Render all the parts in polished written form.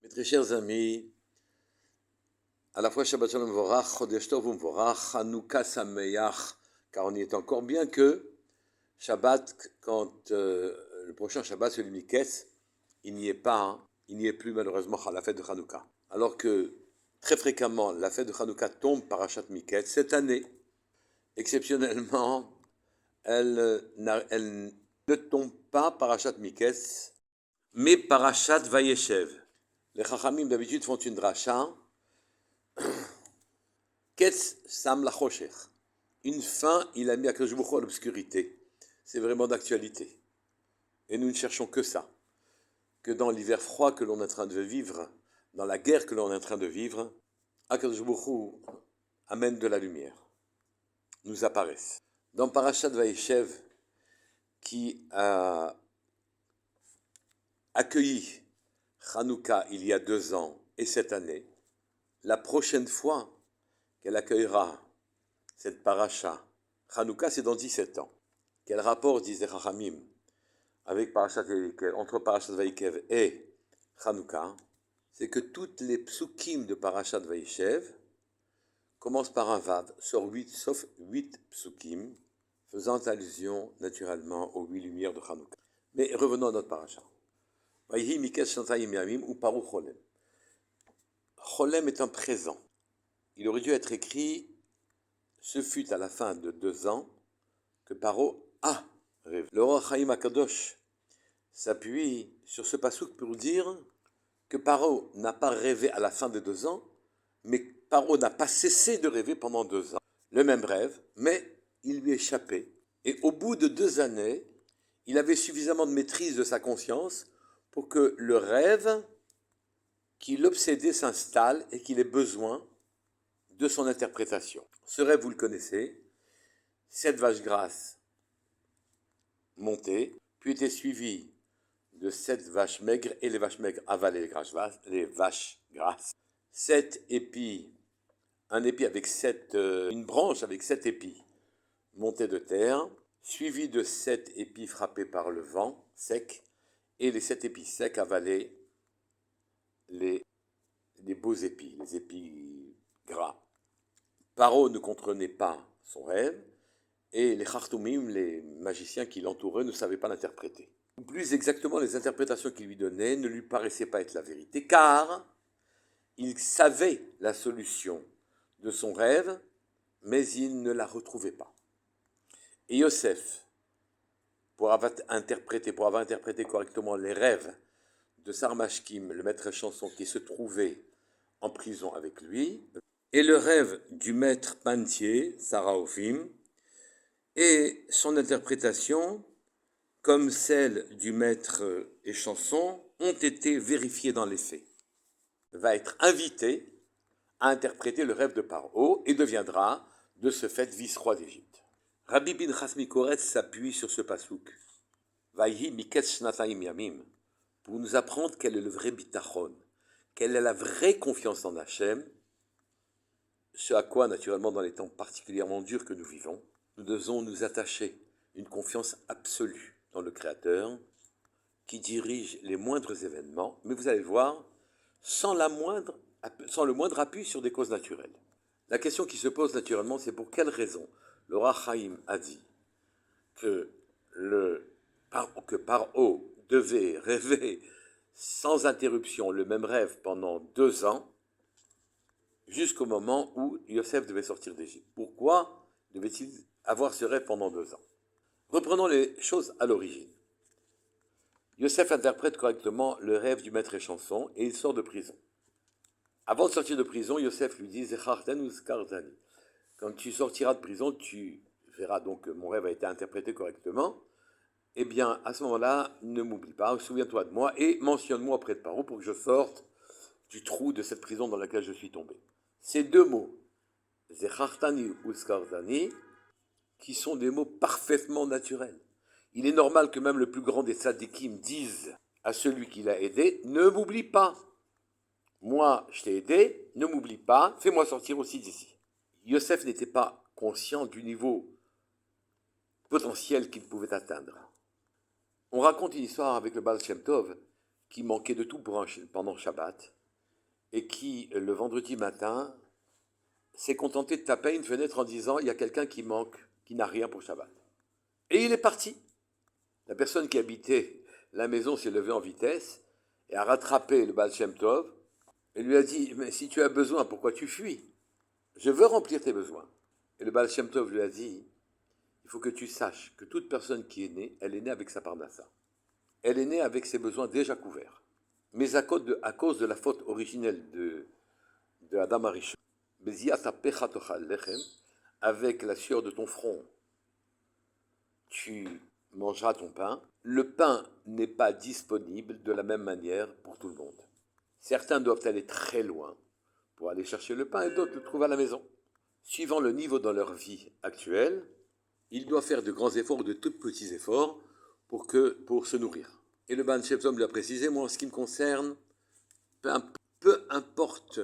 Mes très chers amis, à la fois Shabbat Shalom Vorach, Chodesh Tov Vorach, Hanouka Sameach, car on y est encore, bien que Shabbat, quand le prochain Shabbat, celui de Miketz, il n'y est pas, il n'y est plus malheureusement à la fête de Hanouka. Alors que très fréquemment, la fête de Hanouka tombe par Parashat Miketz. Cette année, exceptionnellement, elle ne tombe pas par Parashat Miketz, mais Parashat Vayeshev. Les Chachamim d'habitude font une dracha. Ketz Sam la Choshech. Une fin, il a mis Akadosh Baruch Hu à l'obscurité. C'est vraiment d'actualité. Et nous ne cherchons que ça. Que dans l'hiver froid que l'on est en train de vivre, dans la guerre que l'on est en train de vivre, Akadosh Baruch Hu amène de la lumière, nous apparaissent. Dans Parashat Vayeshev, qui a accueilli Hanouka il y a 2 ans et cette année, la prochaine fois qu'elle accueillera cette paracha, Hanouka, c'est dans 17 ans. Quel rapport, disait Chachamim, avec Parashat Vayikev, entre Parashat Vayikev et Hanouka? C'est que toutes les psukim de Parashat Vayeshev commencent par un vav, sauf 8 psukim, faisant allusion naturellement aux 8 lumières de Hanouka. Mais revenons à notre paracha. Vayhi Miketz Shnatayim Yamim ou Paru Cholem. Cholem est un présent. Il aurait dû être écrit: ce fut à la fin de 2 ans que Paro a rêvé. Le Or Chaim Akadosh s'appuie sur ce passouk pour dire que Paro n'a pas rêvé à la fin de 2 ans, mais Paro n'a pas cessé de rêver pendant 2 ans. Le même rêve, mais il lui échappait. Et au bout de 2 années, il avait suffisamment de maîtrise de sa conscience pour que le rêve qui l'obsédait s'installe et qu'il ait besoin de son interprétation. Ce rêve, vous le connaissez, 7 vaches grasses montées, puis était suivi de 7 vaches maigres, et les vaches maigres avalaient les vaches grasses. 7 épis, un épi avec une branche avec 7 épis montés de terre, suivi de 7 épis frappés par le vent sec, et les 7 épis secs avalaient les beaux épis, les épis gras. Paro ne comprenait pas son rêve, et les Khartoumim, les magiciens qui l'entouraient, ne savaient pas l'interpréter. Plus exactement, les interprétations qu'il lui donnait ne lui paraissaient pas être la vérité, car il savait la solution de son rêve, mais il ne la retrouvait pas. Et Yosef, pour avoir interprété correctement les rêves de Sarmashkim, le maître chanson qui se trouvait en prison avec lui, et le rêve du maître pantier, Saraofim, et son interprétation, comme celle du maître échanson, ont été vérifiées dans les faits. Va être invité à interpréter le rêve de Paro et deviendra, de ce fait, vice-roi d'Égypte. Rabbi Pinchas Mikoretz s'appuie sur ce pasouk, Vayhi Miketz Shnatayim Yamim, pour nous apprendre quel est le vrai bitachon, quelle est la vraie confiance en Hachem, ce à quoi, naturellement, dans les temps particulièrement durs que nous vivons, nous devons nous attacher une confiance absolue dans le Créateur, qui dirige les moindres événements, mais vous allez voir, sans le moindre appui sur des causes naturelles. La question qui se pose naturellement, c'est pour quelle raison le Roi Chaim a dit que Paro devait rêver sans interruption le même rêve pendant 2 ans, jusqu'au moment où Yosef devait sortir d'Égypte. Pourquoi devait-il avoir ce rêve pendant 2 ans? Reprenons les choses à l'origine. Yosef interprète correctement le rêve du maître échanson et il sort de prison. Avant de sortir de prison, Yosef lui dit « Zecharten ou Skardani ». Quand tu sortiras de prison, tu verras donc que mon rêve a été interprété correctement. Eh bien, à ce moment-là, ne m'oublie pas, souviens-toi de moi et mentionne-moi auprès de Paro pour que je sorte du trou de cette prison dans laquelle je suis tombé. Ces 2 mots, Zechartani ou Skardani, qui sont des mots parfaitement naturels. Il est normal que même le plus grand des tzadikim dise à celui qui l'a aidé, ne m'oublie pas. Moi, je t'ai aidé, ne m'oublie pas, fais-moi sortir aussi d'ici. Yosef n'était pas conscient du niveau potentiel qu'il pouvait atteindre. On raconte une histoire avec le Baal Shem Tov qui manquait de tout pendant Shabbat et qui, le vendredi matin, s'est contenté de taper à une fenêtre en disant « il y a quelqu'un qui manque, qui n'a rien pour Shabbat ». Et il est parti. La personne qui habitait la maison s'est levée en vitesse et a rattrapé le Baal Shem Tov et lui a dit « mais si tu as besoin, pourquoi tu fuis? Je veux remplir tes besoins ». Et le Baal Shem Tov lui a dit « il faut que tu saches que toute personne qui est née, elle est née avec sa parnassa. Elle est née avec ses besoins déjà couverts. Mais à cause de la faute originelle de Adam Arishon, avec la sueur de ton front, tu mangeras ton pain. Le pain n'est pas disponible de la même manière pour tout le monde. Certains doivent aller très loin pour aller chercher le pain et d'autres le trouvent à la maison. Suivant le niveau dans leur vie actuelle, ils doivent faire de grands efforts ou de tout petits efforts pour se nourrir. Et le Baal Shem Tov lui a précisé, moi en ce qui me concerne, peu importe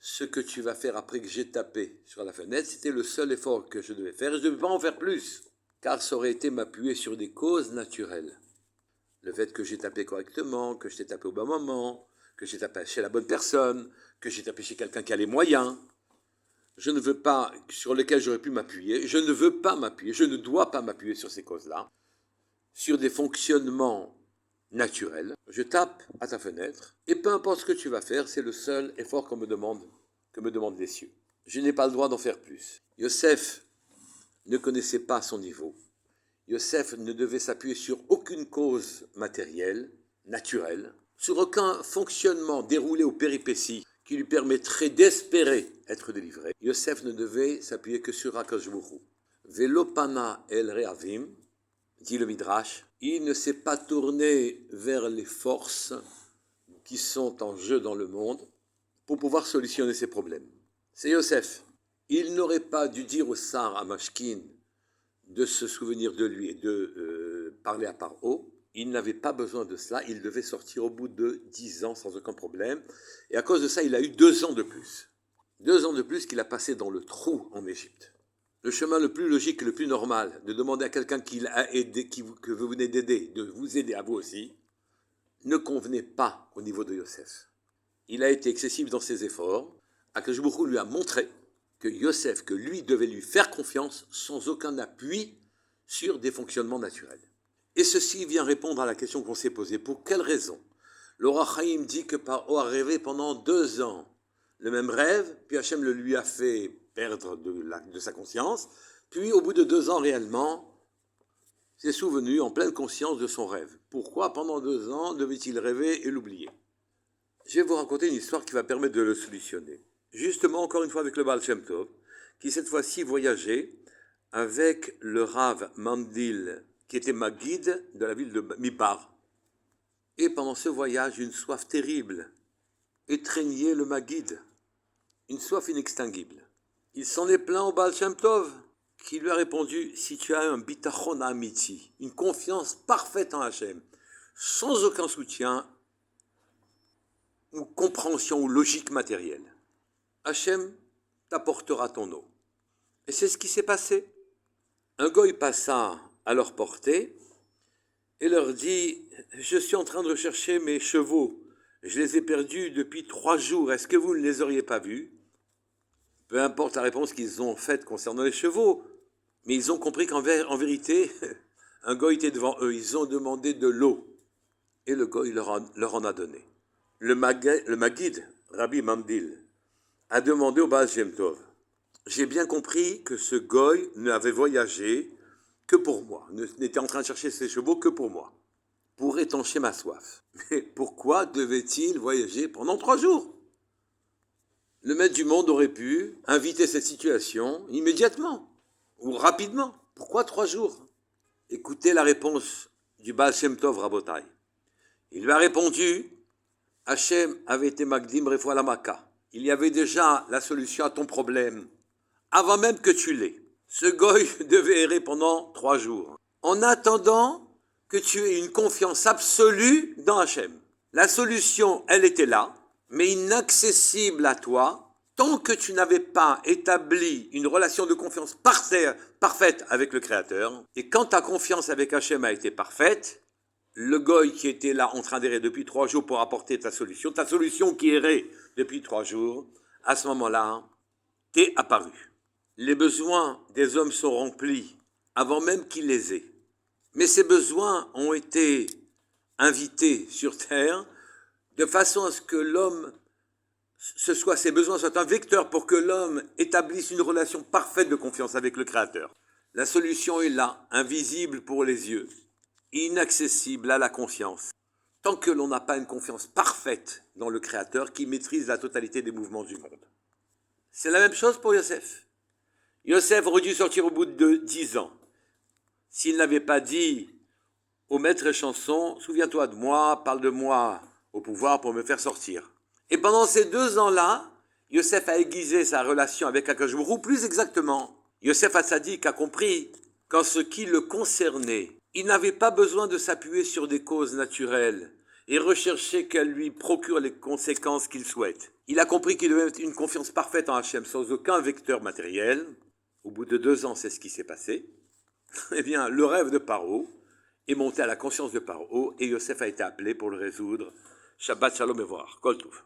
ce que tu vas faire après que j'ai tapé sur la fenêtre, c'était le seul effort que je devais faire et je ne devais pas en faire plus, car ça aurait été m'appuyer sur des causes naturelles. Le fait que j'ai tapé correctement, que je t'ai tapé au bon moment, que j'ai tapé chez la bonne personne, que j'ai tapé chez quelqu'un qui a les moyens, je ne veux pas, sur lesquels j'aurais pu m'appuyer, je ne veux pas m'appuyer, je ne dois pas m'appuyer sur ces causes-là, sur des fonctionnements naturels. Je tape à ta fenêtre, et peu importe ce que tu vas faire, c'est le seul effort que me demandent les cieux. Je n'ai pas le droit d'en faire plus. Yosef ne connaissait pas son niveau. Yosef ne devait s'appuyer sur aucune cause matérielle, naturelle, sur aucun fonctionnement déroulé aux péripéties qui lui permettrait d'espérer être délivré. Yosef ne devait s'appuyer que sur Akadosh Baruch Hu. Velopana el Reavim, dit le Midrash, il ne s'est pas tourné vers les forces qui sont en jeu dans le monde pour pouvoir solutionner ses problèmes. C'est Yosef. Il n'aurait pas dû dire au Sar à Mashkin de se souvenir de lui et de parler à Paro. Il n'avait pas besoin de cela, il devait sortir au bout de 10 ans sans aucun problème. Et à cause de ça, il a eu 2 ans de plus. 2 ans de plus qu'il a passé dans le trou en Égypte. Le chemin le plus logique et le plus normal, de demander à quelqu'un qui l'a aidé, que vous venez d'aider, de vous aider à vous aussi, ne convenait pas au niveau de Yosef. Il a été excessif dans ses efforts. Akadosh Baruch Hu lui a montré que Yosef, que lui devait lui faire confiance sans aucun appui sur des fonctionnements naturels. Et ceci vient répondre à la question qu'on s'est posée. Pour quelle raison? Le Roi Chaim dit que Paro a rêvé pendant 2 ans le même rêve, puis Hachem le lui a fait perdre de sa conscience, puis au bout de 2 ans réellement, s'est souvenu en pleine conscience de son rêve. Pourquoi pendant 2 ans devait-il rêver et l'oublier? Je vais vous raconter une histoire qui va permettre de le solutionner. Justement, encore une fois avec le Baal Shem Tov, qui cette fois-ci voyageait avec le Rav Mandil, qui était ma guide de la ville de Midbar. Et pendant ce voyage, une soif terrible étreignait le Maguide, une soif inextinguible. Il s'en est plaint au Baal Shem Tov, qui lui a répondu, si tu as un bitachon amiti, une confiance parfaite en Hachem, sans aucun soutien ou compréhension ou logique matérielle, Hachem t'apportera ton eau. Et c'est ce qui s'est passé. Un goy passa à leur portée et leur dit, je suis en train de rechercher mes chevaux, je les ai perdus depuis 3 jours, est-ce que vous ne les auriez pas vus? Peu importe la réponse qu'ils ont faite concernant les chevaux, mais ils ont compris qu'en vérité, un goy était devant eux, ils ont demandé de l'eau, et le goy leur en a donné. Le Maguide, Rabbi Mandil, a demandé au Baal Shem Tov, j'ai bien compris que ce goy n'avait voyagé que pour moi, n'était en train de chercher ses chevaux que pour moi, pour étancher ma soif. Mais pourquoi devait-il voyager pendant 3 jours? Le maître du monde aurait pu inviter cette situation immédiatement ou rapidement. Pourquoi 3 jours? Écoutez la réponse du Baal Shem Tov Rabotai. Il lui a répondu, Hachem avait été Magdim Refoua Lamaka. Il y avait déjà la solution à ton problème, avant même que tu l'aies. Ce goy devait errer pendant 3 jours, en attendant que tu aies une confiance absolue dans Hachem. La solution, elle était là, mais inaccessible à toi, tant que tu n'avais pas établi une relation de confiance parfaite avec le Créateur. Et quand ta confiance avec Hachem a été parfaite, le goy qui était là en train d'errer depuis 3 jours pour apporter ta solution qui errait depuis 3 jours, à ce moment-là, t'es apparu. Les besoins des hommes sont remplis avant même qu'ils les aient. Mais ces besoins ont été invités sur terre de façon à ce que ces besoins soient un vecteur pour que l'homme établisse une relation parfaite de confiance avec le Créateur. La solution est là, invisible pour les yeux, inaccessible à la conscience. Tant que l'on n'a pas une confiance parfaite dans le Créateur qui maîtrise la totalité des mouvements du monde. C'est la même chose pour Yosef. Yosef aurait dû sortir au bout de 10 ans. S'il n'avait pas dit au maître chanson, souviens-toi de moi, parle de moi au pouvoir pour me faire sortir. Et pendant ces 2 ans-là, Yosef a aiguisé sa relation avec Akadosh Baruch Hu, plus exactement. Yosef Hatzadik a compris qu'en ce qui le concernait, il n'avait pas besoin de s'appuyer sur des causes naturelles et rechercher qu'elles lui procurent les conséquences qu'il souhaite. Il a compris qu'il devait mettre une confiance parfaite en Hachem sans aucun vecteur matériel. Au bout de 2 ans, c'est ce qui s'est passé. Eh bien, le rêve de Paro est monté à la conscience de Paro et Yosef a été appelé pour le résoudre. Shabbat Shalom et voir. Kol Tov.